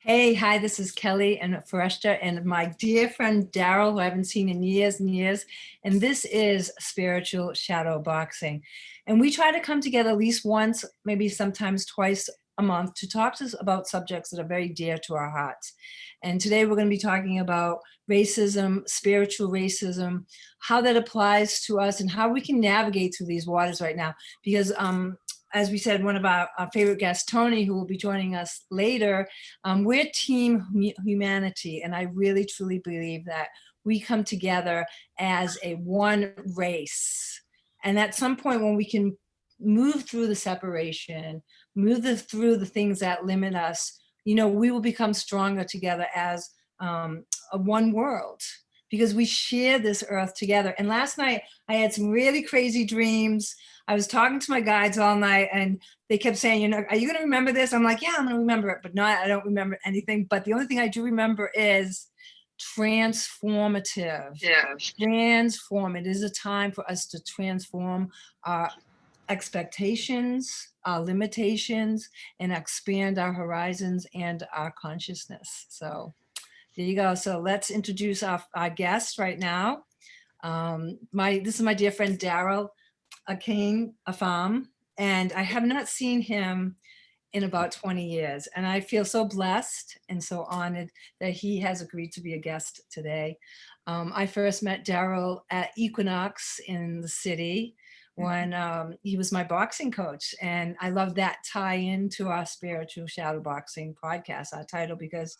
Hey, hi, this is Kellie and Fereshta and my dear friend Daryl, who I haven't seen in years and years. And this is Spiritual Shadow Boxing. And we try to come together at least once, maybe sometimes twice a month to talk to us about subjects that are very dear to our hearts. And today we're going to be talking about racism, spiritual racism, how that applies to us and how we can navigate through these waters right now. Because as we said, one of our favorite guests, Tony, who will be joining us later, we're team humanity. And I really, truly believe that we come together as a one race. And at some point when we can move through the separation, through the things that limit us, we will become stronger together as a one world, because we share this earth together. And last night I had some really crazy dreams. I was talking to my guides all night and they kept saying, are you going to remember this? I'm like, yeah, I'm going to remember it, but no, I don't remember anything. But the only thing I do remember is transformative. Yeah. Transform. It is a time for us to transform our expectations, our limitations, and expand our horizons and our consciousness. So there you go. So let's introduce our guest right now. This is my dear friend Daryl King Afam, and I have not seen him in about 20 years. And I feel so blessed and so honored that he has agreed to be a guest today. I first met Daryl at Equinox in the city when he was my boxing coach. And I love that tie into our Spiritual Shadow Boxing podcast, our title, because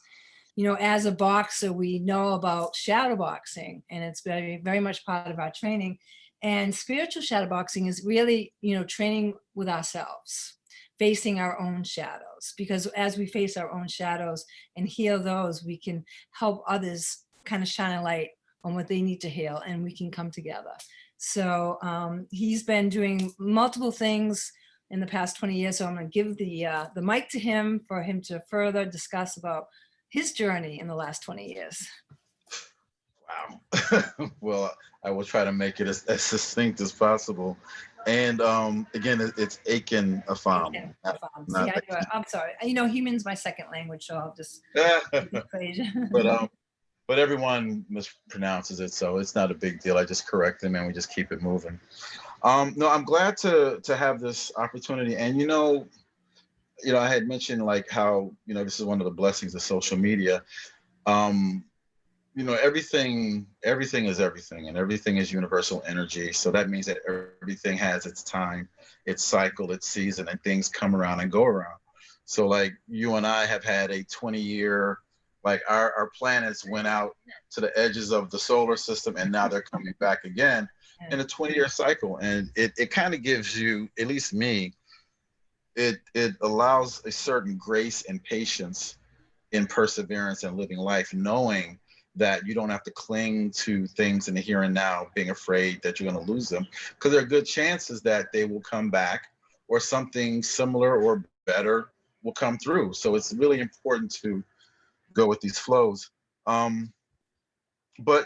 as a boxer, we know about shadow boxing, and it's very, very much part of our training. And spiritual shadow boxing is really, training with ourselves, facing our own shadows, because as we face our own shadows and heal those, we can help others kind of shine a light on what they need to heal, and we can come together. So he's been doing multiple things in the past 20 years. So I'm going to give the mic to him for him to further discuss about his journey in the last 20 years. Wow. Well, I will try to make it as succinct as possible. And again, it's Aiken Afam. See, I'm sorry. Human's my second language, so I'll just but everyone mispronounces it, so it's not a big deal. I just correct them and we just keep it moving. No, I'm glad to have this opportunity. And I had mentioned like how, this is one of the blessings of social media. Everything is everything, and everything is universal energy. So that means that everything has its time, its cycle, its season, and things come around and go around. So like you and I have had a 20-year, like our planets went out to the edges of the solar system and now they're coming back again in a 20-year cycle. And it kind of gives you, at least me, it allows a certain grace and patience in perseverance and living life, knowing that you don't have to cling to things in the here and now, being afraid that you're going to lose them, because there are good chances that they will come back or something similar or better will come through. So it's really important to go with these flows. But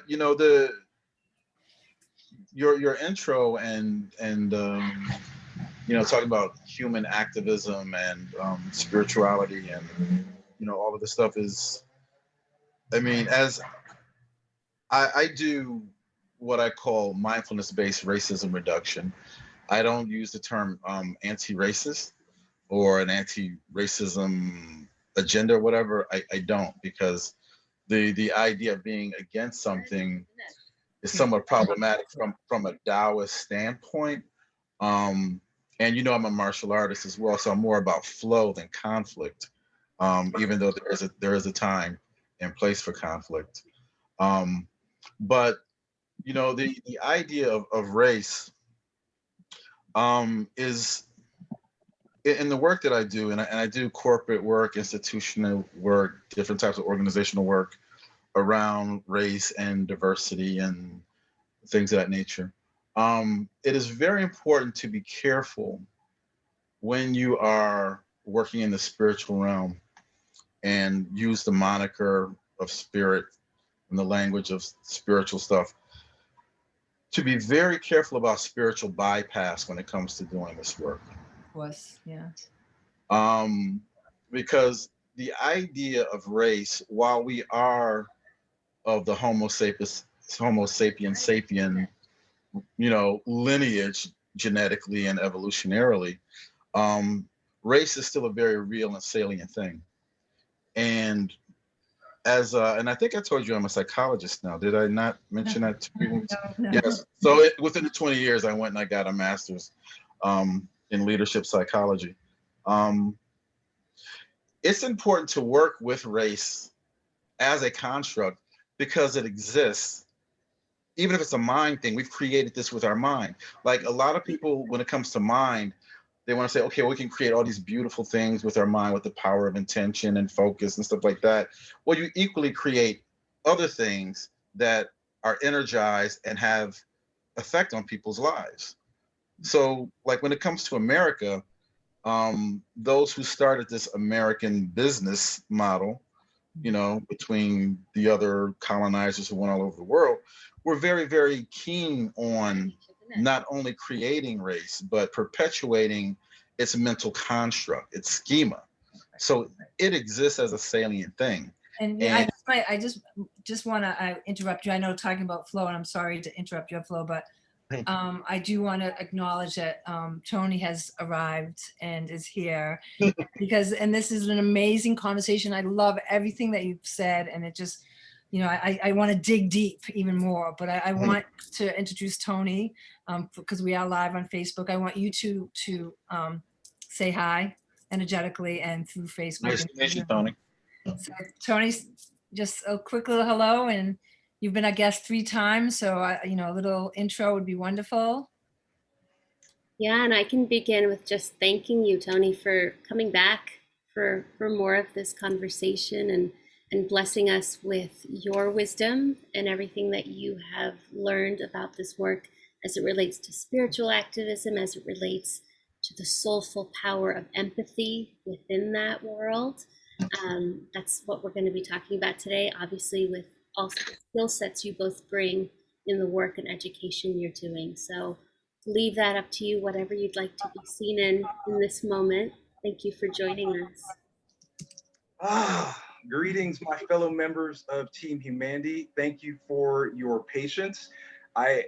your intro and talking about human activism and spirituality and all of this stuff is, as I do what I call mindfulness-based racism reduction. I don't use the term anti-racist or an anti-racism agenda or whatever. I don't, because the idea of being against something is somewhat problematic from a Taoist standpoint. And I'm a martial artist as well, so I'm more about flow than conflict. Even though there is a time and place for conflict. But the idea of race is in the work that I do, and I do corporate work, institutional work, different types of organizational work around race and diversity and things of that nature. It is very important to be careful when you are working in the spiritual realm and use the moniker of spirit and the language of spiritual stuff, to be very careful about spiritual bypass when it comes to doing this work. Of course, yeah. Because the idea of race, while we are of the Homo sapiens sapien, lineage genetically and evolutionarily, race is still a very real and salient thing. And and I think I told you I'm a psychologist now. Did I not mention that to you? No. Yes. So within the 20 years, I went and I got a master's in leadership psychology. Um, it's important to work with race as a construct because it exists. Even if it's a mind thing, we've created this with our mind. Like a lot of people, when it comes to mind, they want to say, okay, we can create all these beautiful things with our mind, with the power of intention and focus and stuff like that. Well, you equally create other things that are energized and have effect on people's lives. So, like when it comes to America, those who started this American business model, between the other colonizers who went all over the world, were very, very keen on not only creating race, but perpetuating its mental construct, its schema. So it exists as a salient thing. And And I just want to interrupt you. I know talking about flow, and I'm sorry to interrupt your flow, but I do want to acknowledge that Tony has arrived and is here and this is an amazing conversation. I love everything that you've said, and it just, I want to dig deep even more, but I want to introduce Tony because we are live on Facebook. I want you to say hi energetically and through Facebook. nice to meet you, Tony. So Tony, just a quick little hello, and you've been a guest 3 times, so a little intro would be wonderful. Yeah, and I can begin with just thanking you, Tony, for coming back for more of this conversation and blessing us with your wisdom and everything that you have learned about this work as it relates to spiritual activism, as it relates to the soulful power of empathy within that world. That's what we're going to be talking about today, obviously with also the skill sets you both bring in the work and education you're doing. So leave that up to you, whatever you'd like to be seen in this moment. Thank you for joining us. Greetings, my fellow members of Team Humanity. Thank you for your patience. I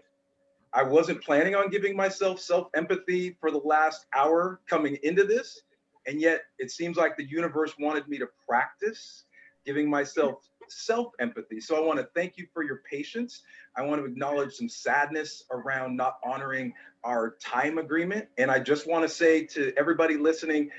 wasn't planning on giving myself self-empathy for the last hour coming into this, and yet it seems like the universe wanted me to practice giving myself self-empathy. So I want to thank you for your patience. I want to acknowledge some sadness around not honoring our time agreement. And I just want to say to everybody listening,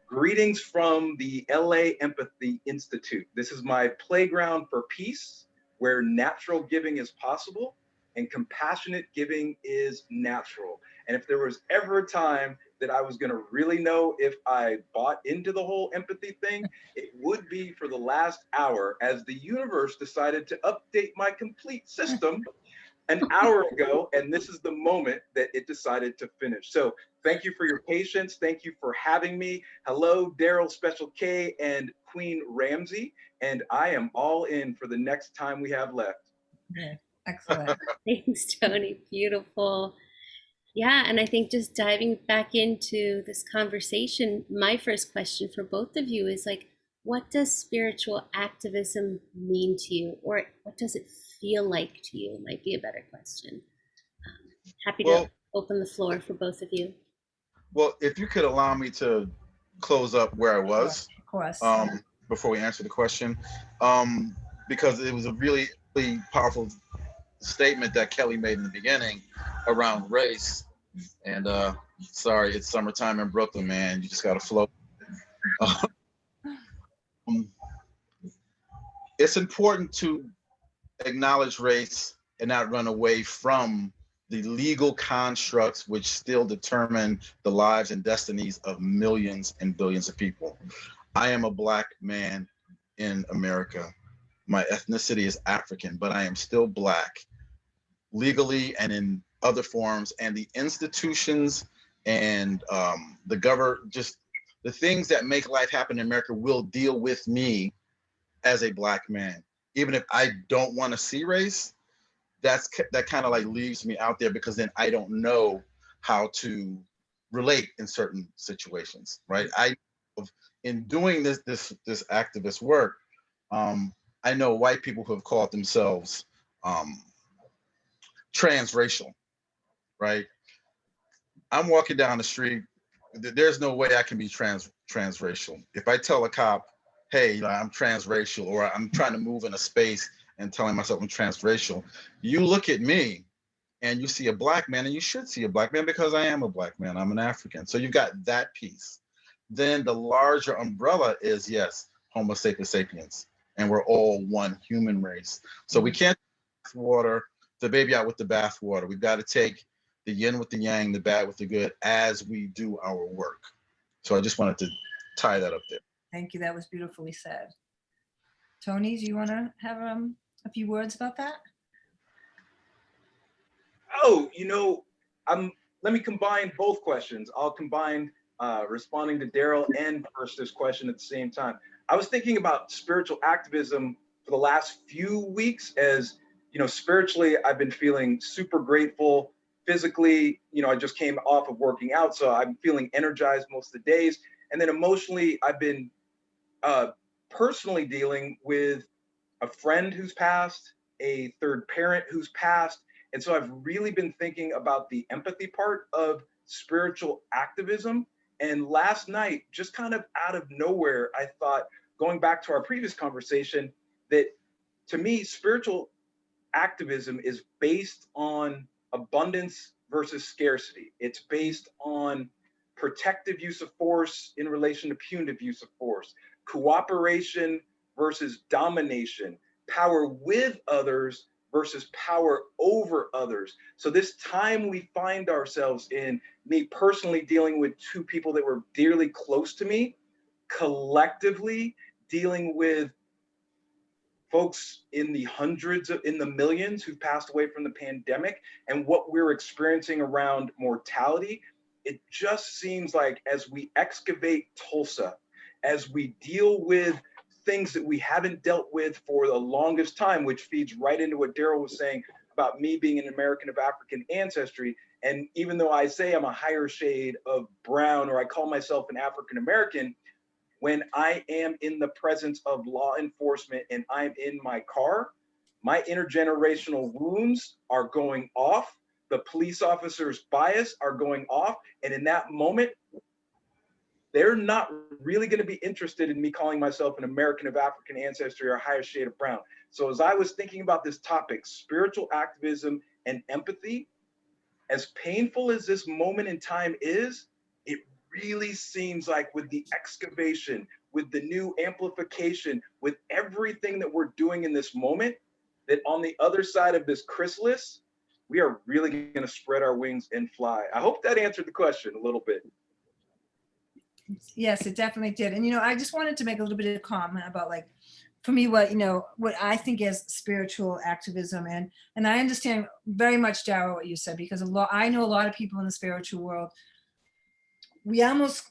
greetings from the LA Empathy Institute. This is my playground for peace, where natural giving is possible and compassionate giving is natural. And if there was ever a time that I was going to really know if I bought into the whole empathy thing, it would be for the last hour, as the universe decided to update my complete system an hour ago, and this is the moment that it decided to finish. So thank you for your patience. Thank you for having me. Hello, Daryl Special K and Queen Ramsey, and I am all in for the next time we have left. Yeah, excellent. Thanks, Tony. Beautiful. Yeah, and I think just diving back into this conversation, my first question for both of you is like, what does spiritual activism mean to you, or what does it feel like to you? Might be a better question. Happy to open the floor for both of you. Well, if you could allow me to close up where I was, of course, before we answer the question, because it was a really, really powerful statement that Kellie made in the beginning around race. And sorry, it's summertime in Brooklyn, man. You just got to flow. It's important to acknowledge race and not run away from the legal constructs which still determine the lives and destinies of millions and billions of people. I am a Black man in America. My ethnicity is African, but I am still Black legally and in other forms, and the institutions and just the things that make life happen in America will deal with me as a Black man. Even if I don't want to see race, that kind of like leaves me out there, because then I don't know how to relate in certain situations, right? in doing this activist work, I know white people who have called themselves transracial, right? I'm walking down the street. There's no way I can be transracial. If I tell a cop, hey, I'm transracial, or I'm trying to move in a space and telling myself I'm transracial, you look at me and you see a black man, and you should see a black man because I am a black man. I'm an African. So you've got that piece. Then the larger umbrella is, yes, Homo sapiens sapiens, and we're all one human race. So we can't water the baby out with the bathwater. We've got to take the yin with the yang, the bad with the good as we do our work. So I just wanted to tie that up there. Thank you. That was beautifully said. Tony, do you want to have a few words about that? Oh, let me combine both questions. I'll combine responding to Daryl and Fereshta's question at the same time. I was thinking about spiritual activism for the last few weeks as, spiritually, I've been feeling super grateful. Physically, I just came off of working out, so I'm feeling energized most of the days. And then emotionally, I've been personally dealing with a friend who's passed, a third parent who's passed. And so I've really been thinking about the empathy part of spiritual activism. And last night, just kind of out of nowhere, I thought, going back to our previous conversation, that to me, spiritual activism is based on abundance versus scarcity. It's based on protective use of force in relation to punitive use of force, cooperation versus domination, power with others versus power over others. So this time we find ourselves in, me personally dealing with two people that were dearly close to me, collectively dealing with folks in the hundreds, in the millions who've passed away from the pandemic, and what we're experiencing around mortality. It just seems like as we excavate Tulsa, as we deal with things that we haven't dealt with for the longest time, which feeds right into what Daryl was saying about me being an American of African ancestry. And even though I say I'm a higher shade of brown, or I call myself an African American, when I am in the presence of law enforcement and I'm in my car, my intergenerational wounds are going off. The police officer's bias are going off. And in that moment, they're not really going to be interested in me calling myself an American of African ancestry or a higher shade of brown. So as I was thinking about this topic, spiritual activism and empathy, as painful as this moment in time is, it really seems like with the excavation, with the new amplification, with everything that we're doing in this moment, that on the other side of this chrysalis, we are really going to spread our wings and fly. I hope that answered the question a little bit. Yes, it definitely did. And, I just wanted to make a little bit of comment about, like, for me, what I think is spiritual activism. And I understand very much, Daryl, what you said, because I know a lot of people in the spiritual world, we almost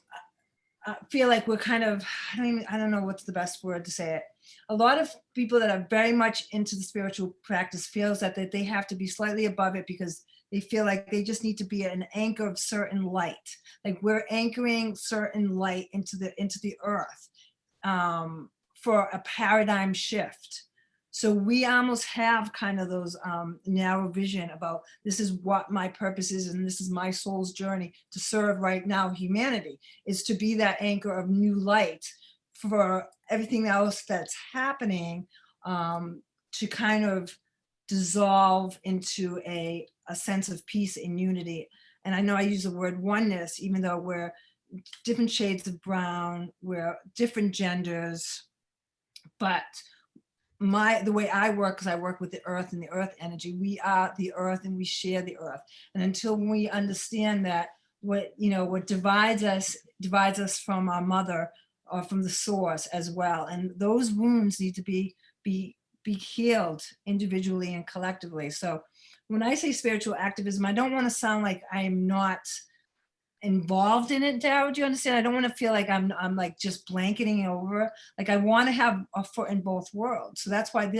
feel like we're kind of, I don't know what's the best word to say it. A lot of people that are very much into the spiritual practice feels that they have to be slightly above it because they feel like they just need to be an anchor of certain light. Like we're anchoring certain light into the earth for a paradigm shift. So we almost have kind of those narrow vision about this is what my purpose is and this is my soul's journey to serve right now humanity, is to be that anchor of new light for everything else that's happening, to kind of dissolve into a sense of peace and unity. And I know I use the word oneness, even though we're different shades of brown, we're different genders, but the way I work, because I work with the earth and the earth energy, we are the earth and we share the earth. And until we understand that what divides us from our mother or from the source as well. And those wounds need to be healed individually and collectively. So when I say spiritual activism, I don't want to sound like I'm not involved in it, Darryl. Do you understand? I don't want to feel like I'm like just blanketing it over. Like I want to have a foot in both worlds. So that's why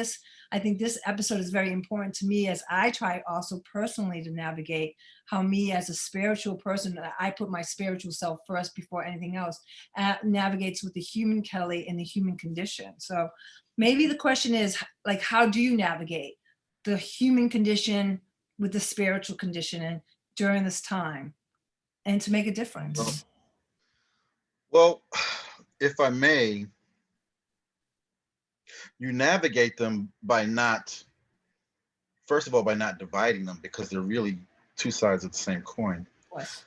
I think this episode is very important to me as I try also personally to navigate how me as a spiritual person, I put my spiritual self first before anything else, navigates with the human Kellie and the human condition. So maybe the question is like, how do you navigate the human condition with the spiritual condition during this time? And to make a difference. Well, if I may, you navigate them by not, first of all, by not dividing them, because they're really two sides of the same coin. Yes.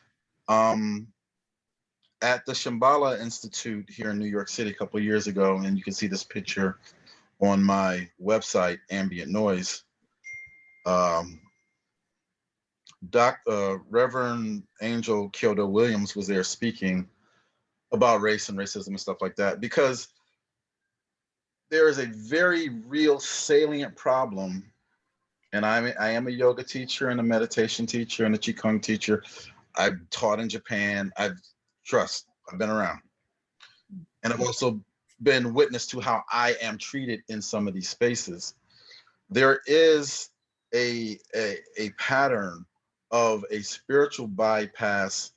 At the Shambhala Institute here in New York City a couple of years ago, and you can see this picture on my website, Ambient Noise, Reverend Angel Kyoto Williams was there speaking about race and racism and stuff like that, because there is a very real salient problem. And I am a yoga teacher and a meditation teacher and a Qigong teacher. I've taught in Japan. I've been around. And I've also been witness to how I am treated in some of these spaces. There is a pattern of a spiritual bypass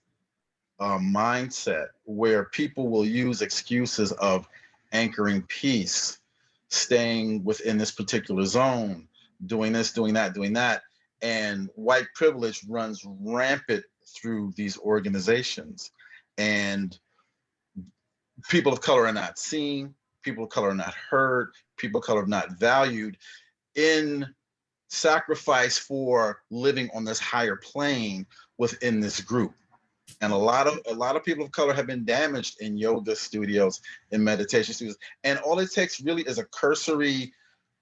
mindset where people will use excuses of anchoring peace, staying within this particular zone, doing this, doing that, and white privilege runs rampant through these organizations. And people of color are not seen, people of color are not heard, people of color are not valued in sacrifice for living on this higher plane within this group. And a lot of people of color have been damaged in yoga studios, in meditation studios. And all it takes really is a cursory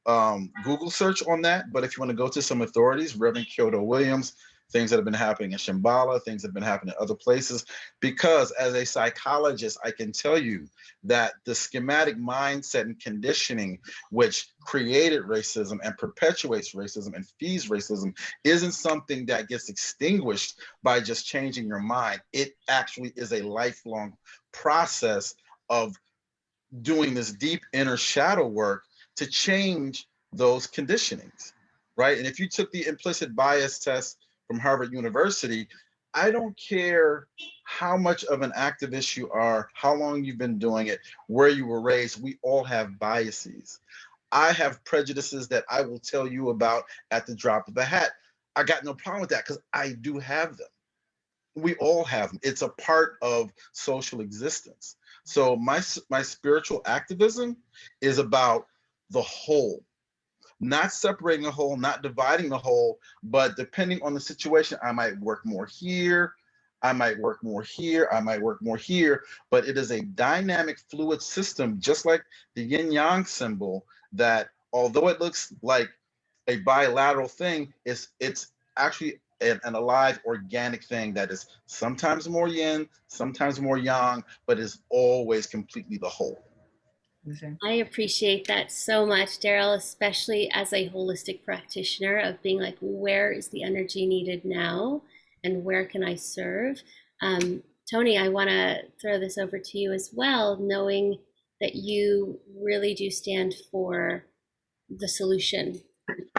Google search on that. But if you want to go to some authorities, Reverend Kyoto Williams, things that have been happening in Shambhala, things that have been happening in other places, because as a psychologist, I can tell you that the schematic mindset and conditioning which created racism and perpetuates racism and feeds racism isn't something that gets extinguished by just changing your mind. It actually is a lifelong process of doing this deep inner shadow work to change those conditionings, right? And if you took the implicit bias test from Harvard University, I don't care how much of an activist you are, how long you've been doing it, where you were raised, we all have biases. I have prejudices that I will tell you about at the drop of a hat. I got no problem with that because I do have them. We all have them. It's a part of social existence. So my spiritual activism is about the whole, not separating the whole, not dividing the whole, but depending on the situation, I might work more here, I might work more here, I might work more here, but it is a dynamic fluid system, just like the yin yang symbol, that although it looks like a bilateral thing, it's actually an alive organic thing that is sometimes more yin, sometimes more yang, but is always completely the whole. I appreciate that so much, Darryl, especially as a holistic practitioner of being like, where is the energy needed now and where can I serve? Tony, I want to throw this over to you as well, knowing that you really do stand for the solution,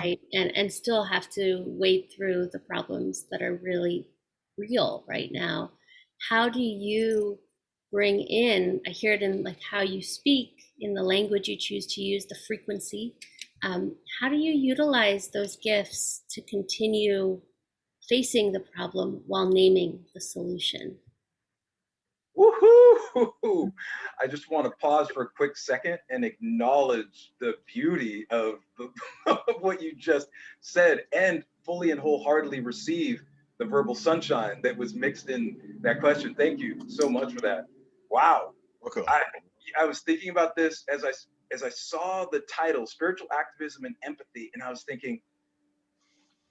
right? And still have to wade through the problems that are really real right now. How do you bring in, I hear it in like how you speak, in the language you choose to use, the frequency. How do you utilize those gifts to continue facing the problem while naming the solution? Woohoo! I just want to pause for a quick second and acknowledge the beauty of what you just said, and fully and wholeheartedly receive the verbal sunshine that was mixed in that question. Thank you so much for that. Wow. Okay. I was thinking about this as I saw the title, Spiritual Activism and Empathy, and I was thinking,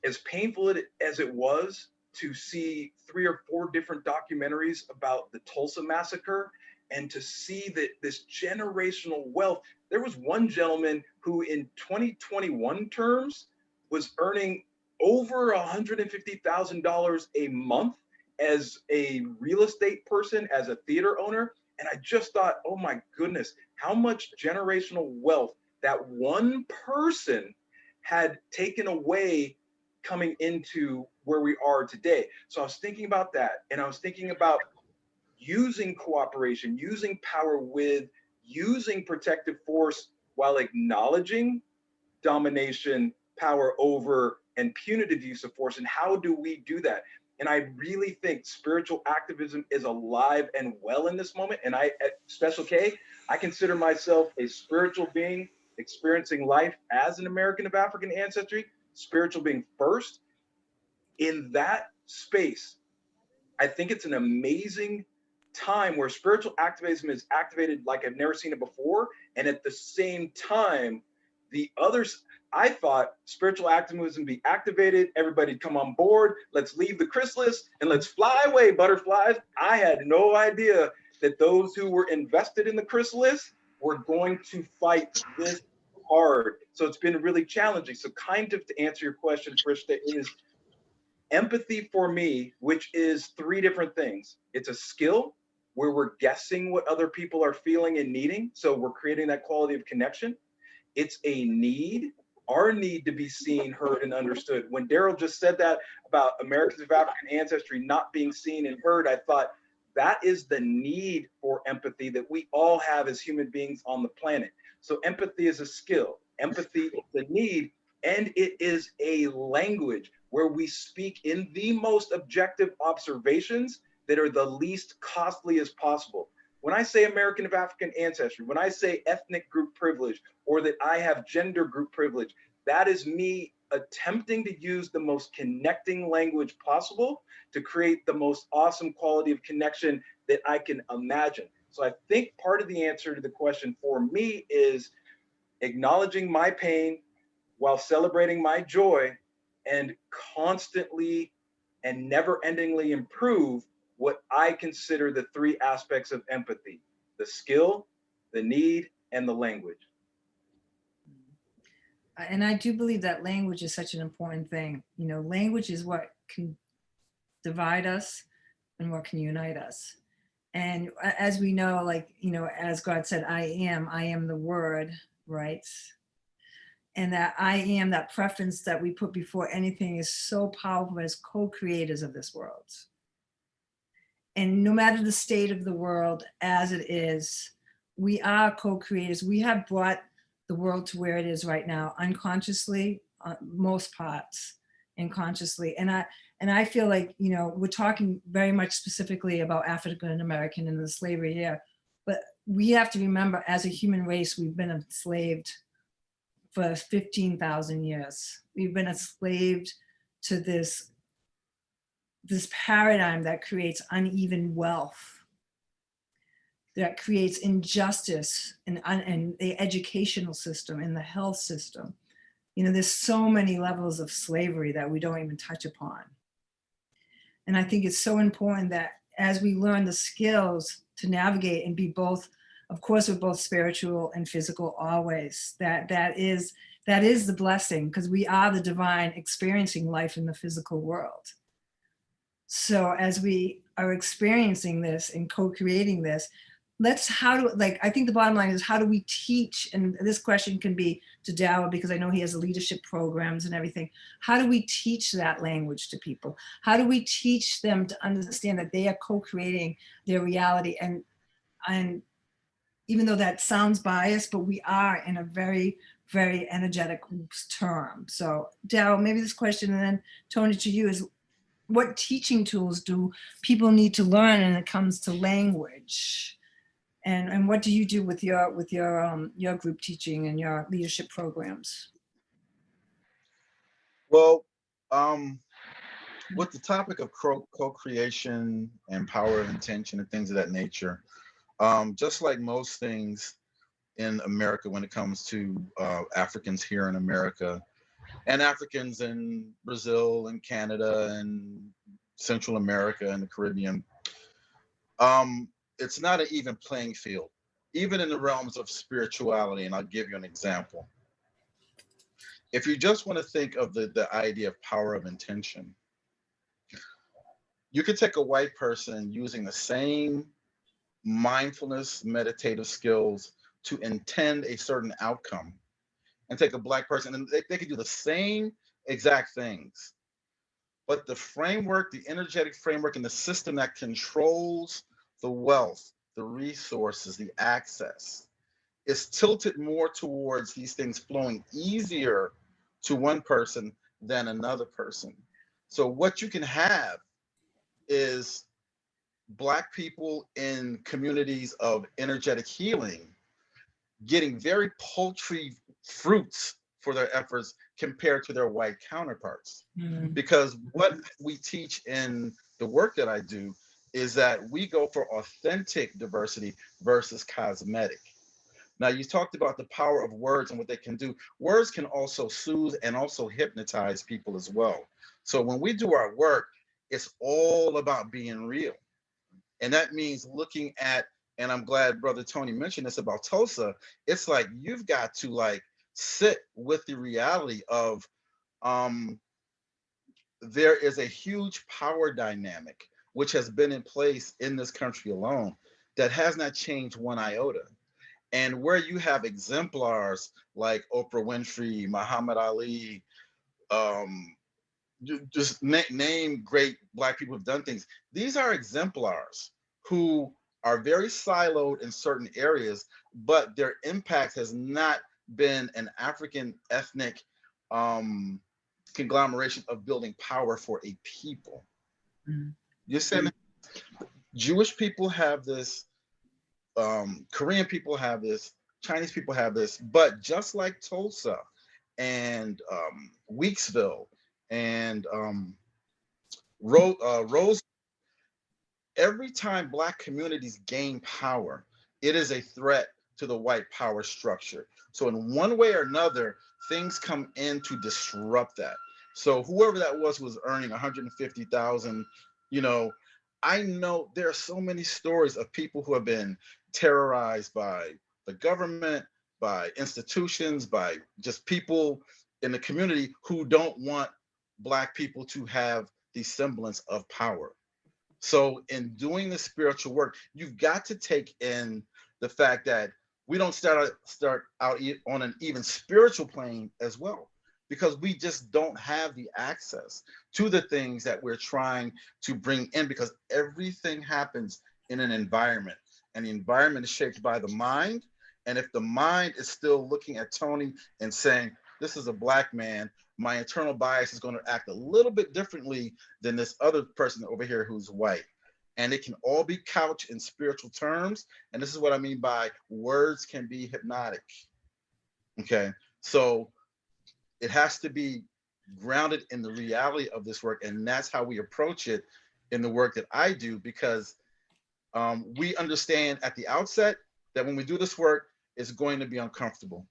as painful as it was to see 3 or 4 different documentaries about the Tulsa massacre, and to see that this generational wealth, there was one gentleman who in 2021 terms was earning over $150,000 a month, as a real estate person, as a theater owner. And I just thought, oh my goodness, how much generational wealth that one person had taken away coming into where we are today. So I was thinking about that, and I was thinking about using cooperation, using power with, using protective force while acknowledging domination, power over, and punitive use of force. And how do we do that? And I really think spiritual activism is alive and well in this moment. And I, at Special K, I consider myself a spiritual being experiencing life as an American of African ancestry, spiritual being first. In that space, I think it's an amazing time where spiritual activism is activated like I've never seen it before. And at the same time, the others, I thought spiritual activism be activated, everybody come on board, let's leave the chrysalis and let's fly away, butterflies. I had no idea that those who were invested in the chrysalis were going to fight this hard. So it's been really challenging. So kind of to answer your question, Fereshta, is empathy for me, which is three different things. It's a skill where we're guessing what other people are feeling and needing. So we're creating that quality of connection. It's a need, our need to be seen, heard, and understood. When Daryl just said that about Americans of African ancestry not being seen and heard, I thought that is the need for empathy that we all have as human beings on the planet. So empathy is a skill, empathy is a need, and it is a language where we speak in the most objective observations that are the least costly as possible. When I say American of African ancestry, when I say ethnic group privilege, or that I have gender group privilege, that is me attempting to use the most connecting language possible to create the most awesome quality of connection that I can imagine. So I think part of the answer to the question for me is acknowledging my pain while celebrating my joy, and constantly and never-endingly improve what I consider the three aspects of empathy: the skill, the need, and the language. And I do believe that language is such an important thing. You know, language is what can divide us and what can unite us. And as we know, like, you know, as God said, I am the word, right? And that I am, that preference that we put before anything, is so powerful as co-creators of this world. And no matter the state of the world as it is, we are co-creators. We have brought the world to where it is right now, unconsciously, most parts, and consciously. And I feel like, you know, we're talking very much specifically about African American and the slavery here, but we have to remember, as a human race, we've been enslaved for 15,000 years. We've been enslaved to this paradigm that creates uneven wealth, that creates injustice in the educational system, in the health system. You know, there's so many levels of slavery that we don't even touch upon. And I think it's so important that as we learn the skills to navigate and be both, of course, we're both spiritual and physical always, that is the blessing, because we are the divine experiencing life in the physical world. So as we are experiencing this and co-creating this, I think the bottom line is, how do we teach? And this question can be to Daryl, because I know he has leadership programs and everything. How do we teach that language to people? How do we teach them to understand that they are co-creating their reality? And even though that sounds biased, but we are in a very, very energetic term. So Daryl, maybe this question, and then Tony, to you, is what teaching tools do people need to learn when it comes to language? And what do you do with your group teaching and your leadership programs? Well, with the topic of co-creation and power of intention and things of that nature, just like most things in America when it comes to Africans here in America and Africans in Brazil and Canada and Central America and the Caribbean, it's not an even playing field, even in the realms of spirituality. And I'll give you an example. If you just want to think of the idea of power of intention, You could take a white person using the same mindfulness, meditative skills to intend a certain outcome, and take a black person and they could do the same exact things. But the framework, the energetic framework, and the system that controls the wealth, the resources, the access is tilted more towards these things flowing easier to one person than another person. So, what you can have is Black people in communities of energetic healing getting very paltry fruits for their efforts compared to their white counterparts. Mm. Because what we teach in the work that I do is that we go for authentic diversity versus cosmetic. Now, you talked about the power of words and what they can do. Words can also soothe and also hypnotize people as well. So when we do our work, it's all about being real. And that means looking at, and I'm glad Brother Tony mentioned this about Tulsa. It's like you've got to like sit with the reality of um, there is a huge power dynamic which has been in place in this country alone that has not changed one iota. And where you have exemplars like Oprah Winfrey, Muhammad Ali, um, just name great Black people who've done things. These are exemplars who are very siloed in certain areas, but their impact has not been an African ethnic um, conglomeration of building power for a people. Mm. You said Jewish people have this, Korean people have this, Chinese people have this, but just like Tulsa and Weeksville and Rose, every time Black communities gain power, it is a threat to the white power structure. So, in one way or another, things come in to disrupt that. So, whoever that was earning 150,000. You know, I know there are so many stories of people who have been terrorized by the government, by institutions, by just people in the community who don't want Black people to have the semblance of power. So, in doing the spiritual work, you've got to take in the fact that we don't start out on an even spiritual plane as well, because we just don't have the access to the things that we're trying to bring in, because everything happens in an environment, and the environment is shaped by the mind. And if the mind is still looking at Tony and saying, "This is a Black man," my internal bias is going to act a little bit differently than this other person over here who's white. And it can all be couched in spiritual terms. And this is what I mean by words can be hypnotic. Okay. So it has to be grounded in the reality of this work. And that's how we approach it in the work that I do, because we understand at the outset that when we do this work, it's going to be uncomfortable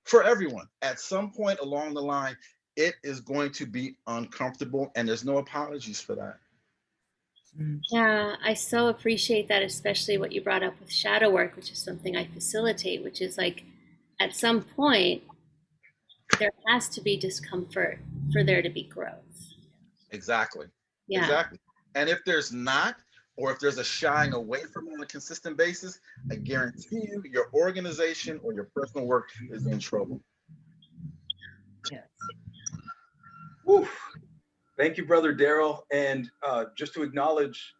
for everyone. At some point along the line, it is going to be uncomfortable, and there's no apologies for that. Mm. Yeah, I so appreciate that, especially what you brought up with shadow work, which is something I facilitate, which is like at some point, there has to be discomfort for there to be growth. Exactly. Yeah. Exactly. And if there's not, or if there's a shying away from it on a consistent basis, I guarantee you your organization or your personal work is in trouble. Yes. Whew. Thank you, Brother Daryl. And just to acknowledge,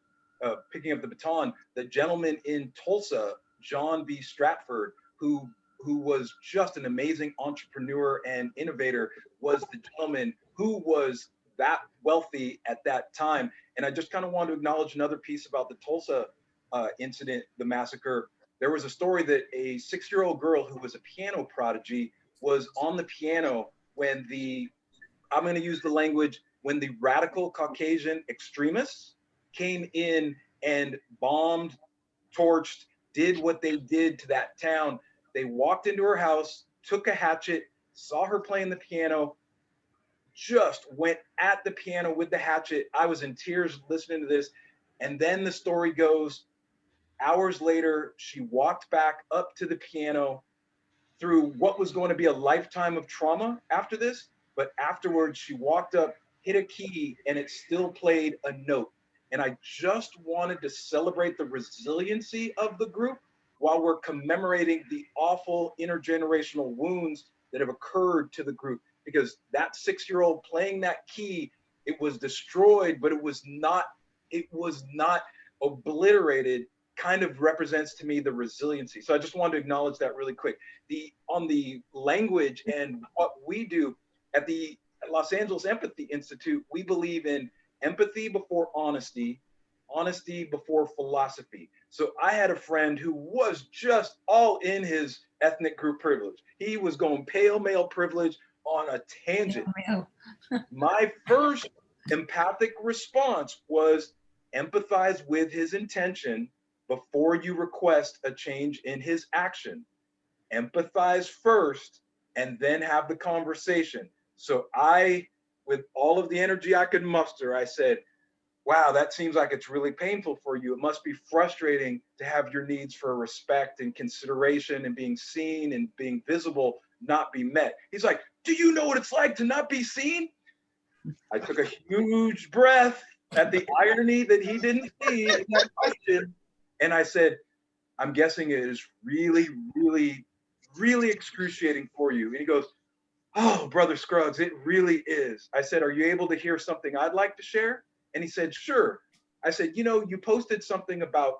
picking up the baton, the gentleman in Tulsa, John B. Stratford, who was just an amazing entrepreneur and innovator, was the gentleman who was that wealthy at that time. And I just kind of want to acknowledge another piece about the Tulsa incident, the massacre. There was a story that a 6-year-old girl who was a piano prodigy was on the piano when I'm going to use the language, when the radical Caucasian extremists came in and bombed, torched, did what they did to that town. They walked into her house, took a hatchet, saw her playing the piano, just went at the piano with the hatchet. I was in tears listening to this. And then the story goes, hours later, she walked back up to the piano through what was going to be a lifetime of trauma after this. But afterwards, she walked up, hit a key, and it still played a note. And I just wanted to celebrate the resiliency of the group while we're commemorating the awful intergenerational wounds that have occurred to the group. Because that 6-year-old playing that key, it was destroyed, but it was not obliterated, kind of represents to me the resiliency. So I just wanted to acknowledge that really quick. On the language and what we do at the Los Angeles Empathy Institute, we believe in empathy before honesty, honesty before philosophy. So I had a friend who was just all in his ethnic group privilege. He was going pale male privilege on a tangent. My first empathic response was empathize with his intention before you request a change in his action. Empathize first and then have the conversation. So with all of the energy I could muster, I said, wow, that seems like it's really painful for you. It must be frustrating to have your needs for respect and consideration and being seen and being visible not be met. He's like, do you know what it's like to not be seen? I took a huge breath at the irony that he didn't see in that question. And I said, I'm guessing it is really, really, really excruciating for you. And he goes, oh, Brother Scruggs, it really is. I said, are you able to hear something I'd like to share? And he said, sure. I said, you posted something about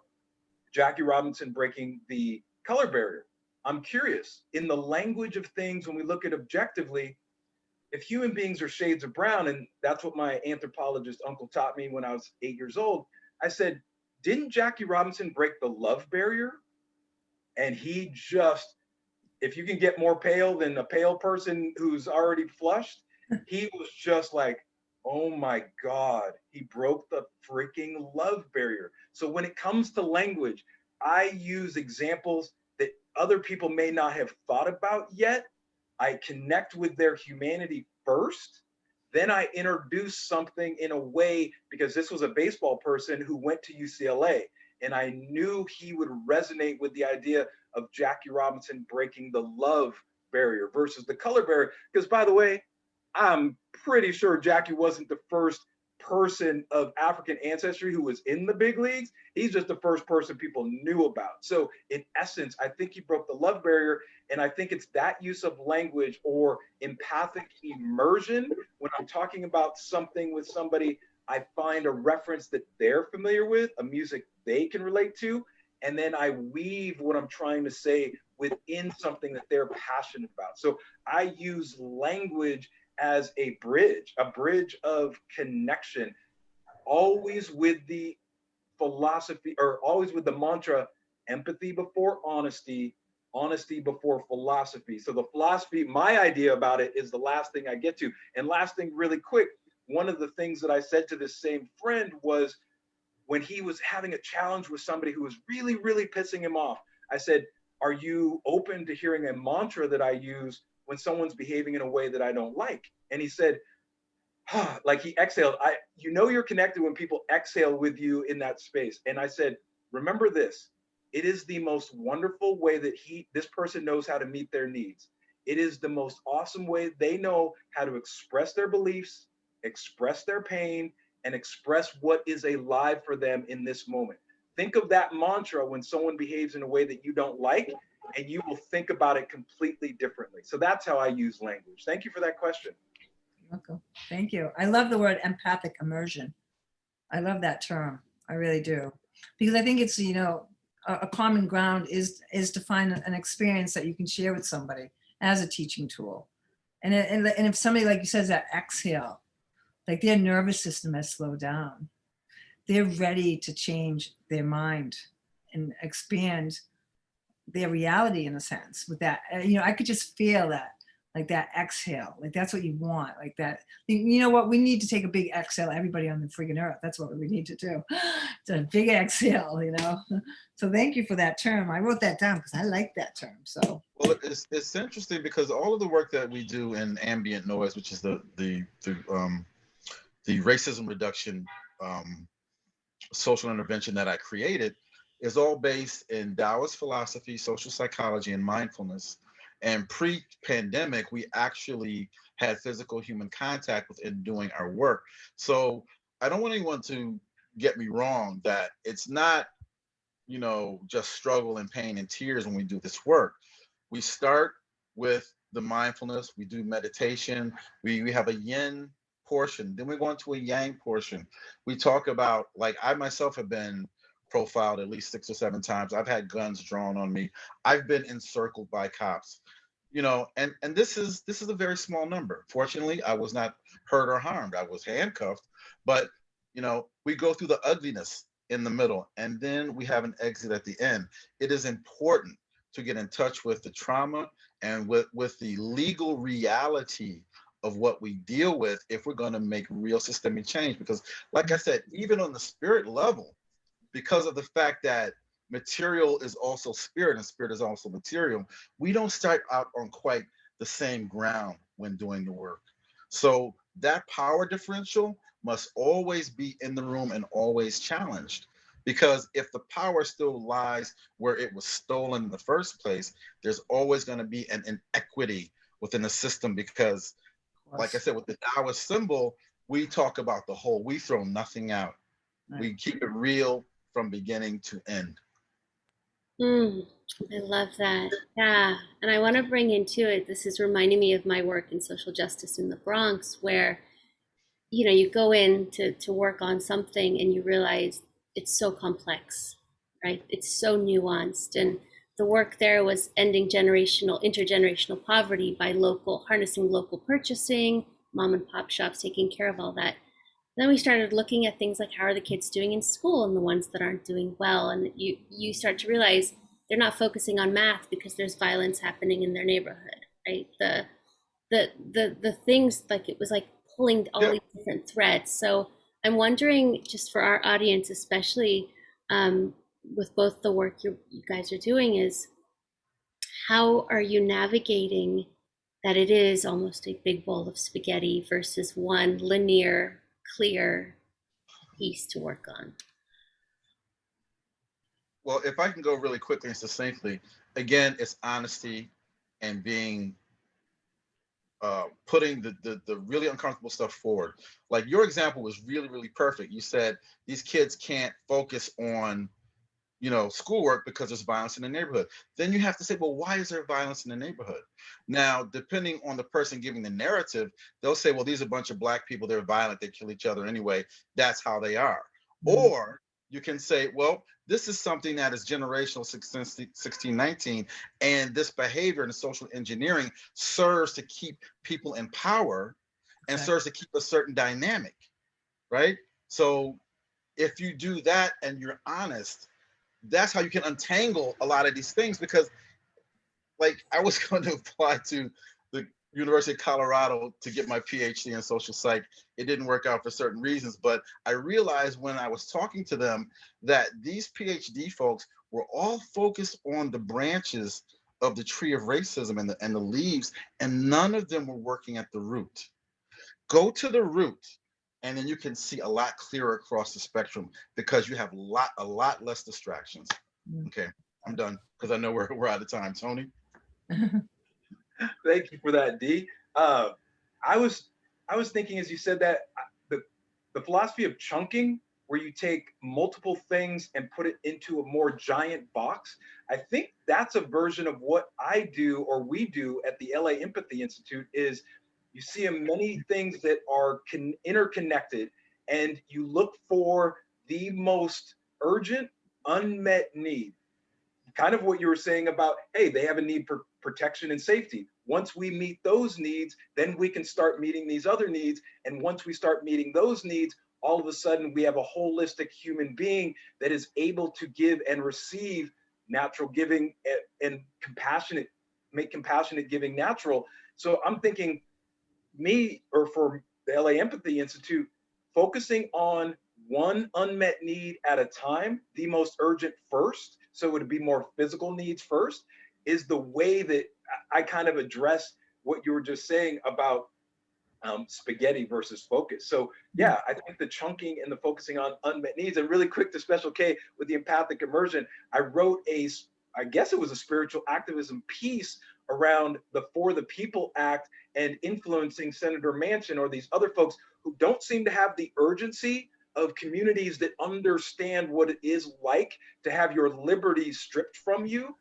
Jackie Robinson breaking the color barrier. I'm curious, in the language of things, when we look at objectively, if human beings are shades of brown, and that's what my anthropologist uncle taught me when I was 8 years old, I said, didn't Jackie Robinson break the love barrier? And he just, if you can get more pale than a pale person who's already flushed, he was just like, oh my God, he broke the freaking love barrier. So when it comes to language, I use examples that other people may not have thought about yet. I connect with their humanity first. Then I introduce something in a way, because this was a baseball person who went to UCLA, and I knew he would resonate with the idea of Jackie Robinson breaking the love barrier versus the color barrier. Because, by the way, I'm pretty sure Jackie wasn't the first person of African ancestry who was in the big leagues. He's just the first person people knew about. So in essence, I think he broke the love barrier. And I think it's that use of language or empathic immersion. When I'm talking about something with somebody, I find a reference that they're familiar with, a music they can relate to, and then I weave what I'm trying to say within something that they're passionate about. So I use language as a bridge of connection, always with the philosophy, or always with the mantra, empathy before honesty, honesty before philosophy. So the philosophy, my idea about it, is the last thing I get to. And last thing really quick, one of the things that I said to this same friend was, when he was having a challenge with somebody who was really, really pissing him off, I said, are you open to hearing a mantra that I use when someone's behaving in a way that I don't like? And he said, like he exhaled. You're connected when people exhale with you in that space. And I said, remember this, it is the most wonderful way that this person knows how to meet their needs. It is the most awesome way they know how to express their beliefs, express their pain, and express what is alive for them in this moment. Think of that mantra when someone behaves in a way that you don't like, and you will think about it completely differently. So that's how I use language. Thank you for that question. Welcome. Thank you. I love the word empathic immersion. I love that term. I really do. Because I think it's, a common ground is to find an experience that you can share with somebody as a teaching tool. And if somebody, like you says, that exhale, like their nervous system has slowed down, they're ready to change their mind and expand their reality in a sense with that. I could just feel that, like that exhale, like that's what you want, like that. You know what? We need to take a big exhale, everybody on the friggin' earth. That's what we need to do. It's a big exhale, So thank you for that term. I wrote that down because I like that term. So. Well, it's interesting because all of the work that we do in ambient noise, which is the racism reduction social intervention that I created, is all based in Taoist philosophy, social psychology, and mindfulness. And pre-pandemic, we actually had physical human contact within doing our work. So I don't want anyone to get me wrong, that it's not, just struggle and pain and tears when we do this work. We start with the mindfulness, we do meditation, we have a yin portion, then we go into a yang portion. We talk about, like, I myself have been profiled at least 6 or 7 times. I've had guns drawn on me. I've been encircled by cops. And this is a very small number. Fortunately, I was not hurt or harmed. I was handcuffed, but we go through the ugliness in the middle, and then we have an exit at the end. It is important to get in touch with the trauma and with the legal reality of what we deal with if we're going to make real systemic change. Because, like I said, even on the spirit level, because of the fact that material is also spirit and spirit is also material, we don't start out on quite the same ground when doing the work. So that power differential must always be in the room and always challenged. Because if the power still lies where it was stolen in the first place, there's always going to be an inequity within the system. Because, like I said, with the Taoist symbol, we talk about the whole, we throw nothing out. Right. We keep it real from beginning to end. I love that. Yeah. And I want to bring into it, this is reminding me of my work in social justice in the Bronx, where, you go in to work on something and you realize it's so complex, right? It's so nuanced. And the work there was ending intergenerational poverty by harnessing local purchasing, mom and pop shops taking care of all that. Then we started looking at things like, how are the kids doing in school, and the ones that aren't doing well. And you start to realize they're not focusing on math because there's violence happening in their neighborhood, right? The things, like, it was like pulling all these different threads. So I'm wondering, just for our audience, especially with both the work you guys are doing, is how are you navigating that it is almost a big bowl of spaghetti versus one linear, clear piece to work on? Well, if I can go really quickly and succinctly, again, it's honesty and being putting the really uncomfortable stuff forward. Like, your example was really, really perfect. You said these kids can't focus on schoolwork because there's violence in the neighborhood. Then you have to say, well, why is there violence in the neighborhood? Now, depending on the person giving the narrative, they'll say, well, these are a bunch of Black people, they're violent, they kill each other anyway, that's how they are. Mm-hmm. Or you can say, well, this is something that is generational 1619, and this behavior and social engineering serves to keep people in power and serves to keep a certain dynamic, right? So if you do that and you're honest, that's how you can untangle a lot of these things. Because, like, I was going to apply to the University of Colorado to get my PhD in social psych. It didn't work out for certain reasons, but I realized when I was talking to them that these PhD folks were all focused on the branches of the tree of racism and the leaves, and none of them were working at the root. Go to the root, and then you can see a lot clearer across the spectrum, because you have a lot less distractions. Okay, I'm done, because I know we're out of time. Tony? Thank you for that, D. I was thinking, as you said that, the philosophy of chunking, where you take multiple things and put it into a more giant box, I think that's a version of what I do, or we do at the LA Empathy Institute. Is you see many things that are interconnected, and you look for the most urgent, unmet need. Kind of what you were saying about, hey, they have a need for protection and safety. Once we meet those needs, then we can start meeting these other needs. And once we start meeting those needs, all of a sudden we have a holistic human being that is able to give and receive natural giving and make compassionate giving natural. So I'm thinking, for the LA Empathy Institute, focusing on one unmet need at a time, the most urgent first, so it would be more physical needs first, is the way that I kind of address what you were just saying about spaghetti versus focus. So yeah, I think the chunking and the focusing on unmet needs. And really quick to Special K with the empathic immersion, I wrote I guess it was a spiritual activism piece around the For the People Act and influencing Senator Manchin or these other folks who don't seem to have the urgency of communities that understand what it is like to have your liberties stripped from you.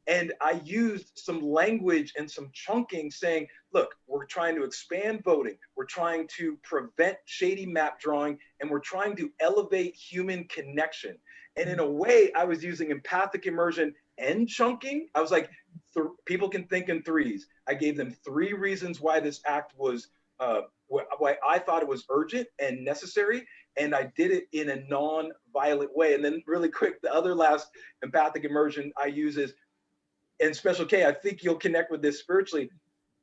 And I used some language and some chunking saying, look, we're trying to expand voting. We're trying to prevent shady map drawing, and we're trying to elevate human connection. And in a way, I was using empathic immersion and chunking. I was like, people can think in threes. I gave them 3 reasons why this act was, why I thought it was urgent and necessary. And I did it in a non-violent way. And then really quick, the other last empathic immersion I use is, and Special K, I think you'll connect with this spiritually.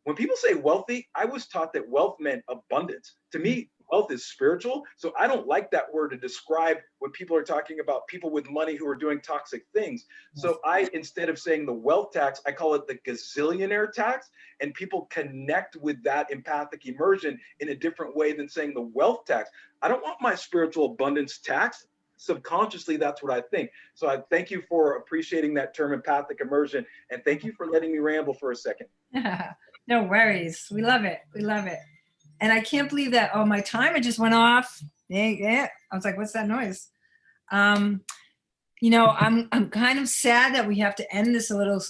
When people say wealthy, I was taught that wealth meant abundance. To me, wealth is spiritual. So I don't like that word to describe when people are talking about people with money who are doing toxic things. So I, instead of saying the wealth tax, I call it the gazillionaire tax. And people connect with that empathic immersion in a different way than saying the wealth tax. I don't want my spiritual abundance taxed. Subconsciously, that's what I think. So I thank you for appreciating that term empathic immersion. And thank you for letting me ramble for a second. No worries. We love it. We love it. And I can't believe that, oh, my timer just went off. Yeah. I was like, what's that noise? You know, I'm kind of sad that we have to end this a little,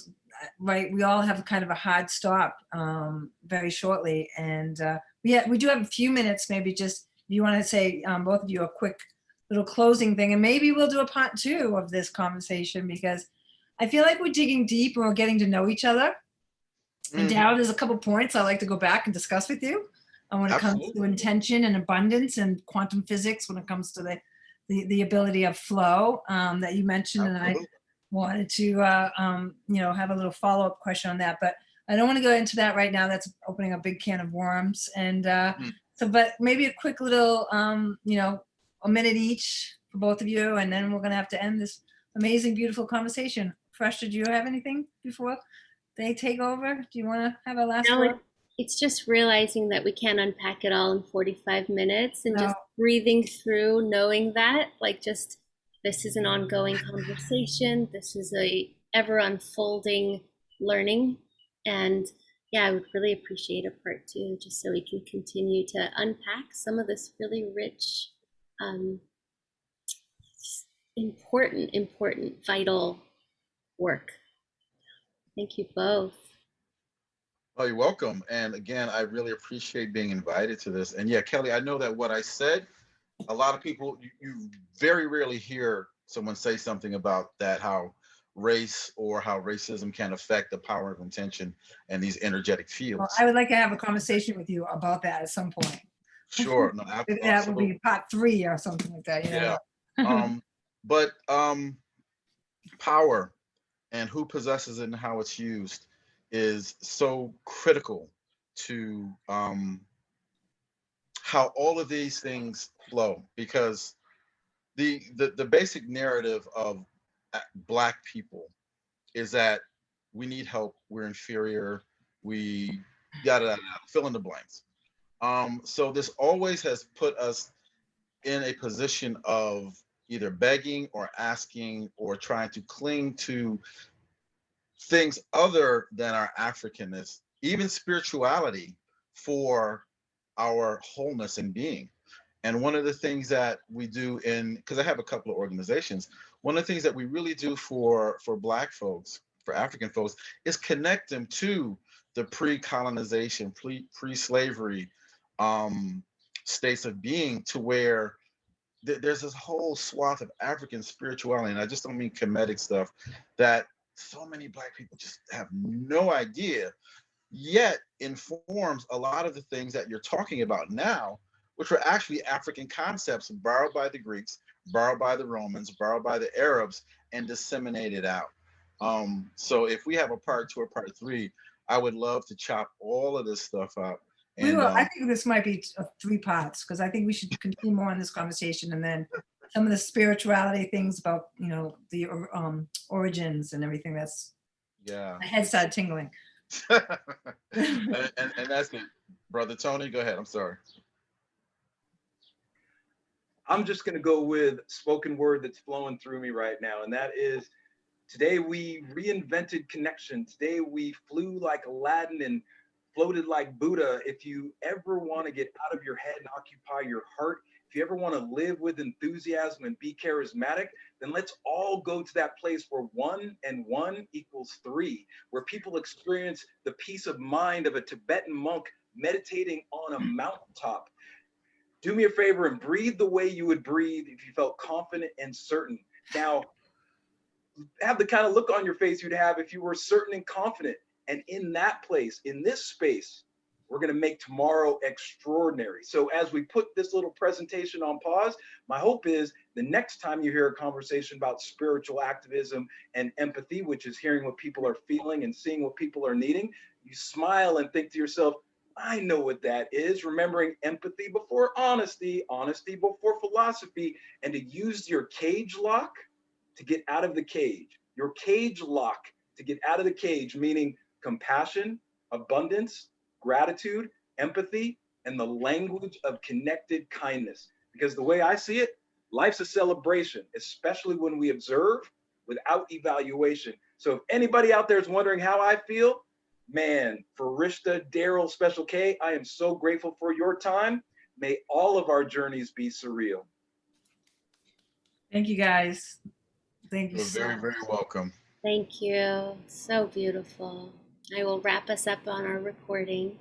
right? We all have kind of a hard stop very shortly. And we do have a few minutes, maybe just, if you want to say, both of you, a quick little closing thing, and maybe we'll do a part 2 of this conversation, because I feel like we're digging deep and we're getting to know each other. And Darryl, there's a couple points I'd like to go back and discuss with you when it comes to intention and abundance and quantum physics, when it comes to the ability of flow that you mentioned. And I wanted to, you know, have a little follow-up question on that, but I don't want to go into that right now. That's opening a big can of worms. And so, but maybe a quick little, you know, a minute each for both of you, and then we're going to have to end this amazing, beautiful conversation. Fereshta, do you have anything before they take over? Do you want to have a last word? It's just realizing that we can't unpack it all in 45 minutes, and just breathing through, knowing that, like, just, this is an ongoing conversation. This is a ever unfolding learning. And yeah, I would really appreciate a part 2, just so we can continue to unpack some of this really rich, important, vital work. Thank you both. Oh, you're welcome. And again, I really appreciate being invited to this. And yeah, Kelly, I know that what I said, a lot of people, you very rarely hear someone say something about that, how race or how racism can affect the power of intention and these energetic fields. Well, I would like to have a conversation with you about that at some point. Sure. No, that will be part 3 or something like that. Yeah. But power and who possesses it and how it's used is so critical to how all of these things flow, because the basic narrative of Black people is that we need help, we're inferior, we yada, fill in the blanks. So this always has put us in a position of either begging or asking or trying to cling to things other than our Africanness, even spirituality, for our wholeness and being. And one of the things that we do because I have a couple of organizations, one of the things that we really do for Black folks, for African folks, is connect them to the pre-colonization, pre-slavery states of being, to where there's this whole swath of African spirituality, and I just don't mean Kemetic stuff, that so many Black people just have no idea, yet informs a lot of the things that you're talking about now, which were actually African concepts borrowed by the Greeks, borrowed by the Romans, borrowed by the Arabs, and disseminated out. So if we have a part 2 or part 3, I would love to chop all of this stuff up. We will. I think this might be 3 parts, because I think we should continue more on this conversation, and then some of the spirituality things about, you know, the origins and everything. That's, yeah. My head started tingling. and that's it. Brother Tony, go ahead. I'm sorry. I'm just going to go with spoken word that's flowing through me right now. And that is, today we reinvented connection. Today we flew like Aladdin and floated like Buddha. If you ever want to get out of your head and occupy your heart if you ever want to live with enthusiasm and be charismatic, then let's all go to that place where 1 and 1 equals 3, where people experience the peace of mind of a Tibetan monk meditating on a mountaintop. Do me a favor and breathe the way you would breathe if you felt confident and certain. Now, have the kind of look on your face you'd have if you were certain and confident. And in that place, in this space, we're going to make tomorrow extraordinary. So as we put this little presentation on pause, my hope is the next time you hear a conversation about spiritual activism and empathy, which is hearing what people are feeling and seeing what people are needing, you smile and think to yourself, I know what that is. Remembering empathy before honesty, honesty before philosophy, and to use your cage lock to get out of the cage. Your cage lock to get out of the cage, meaning compassion, abundance, gratitude, empathy, and the language of connected kindness. Because the way I see it, life's a celebration, especially when we observe without evaluation. So if anybody out there is wondering how I feel, man, Fereshta, Daryl, Special K, I am so grateful for your time. May all of our journeys be surreal. Thank you, guys. Thank you You're so very, much. very welcome. Thank you. So beautiful. I will wrap us up on our recording.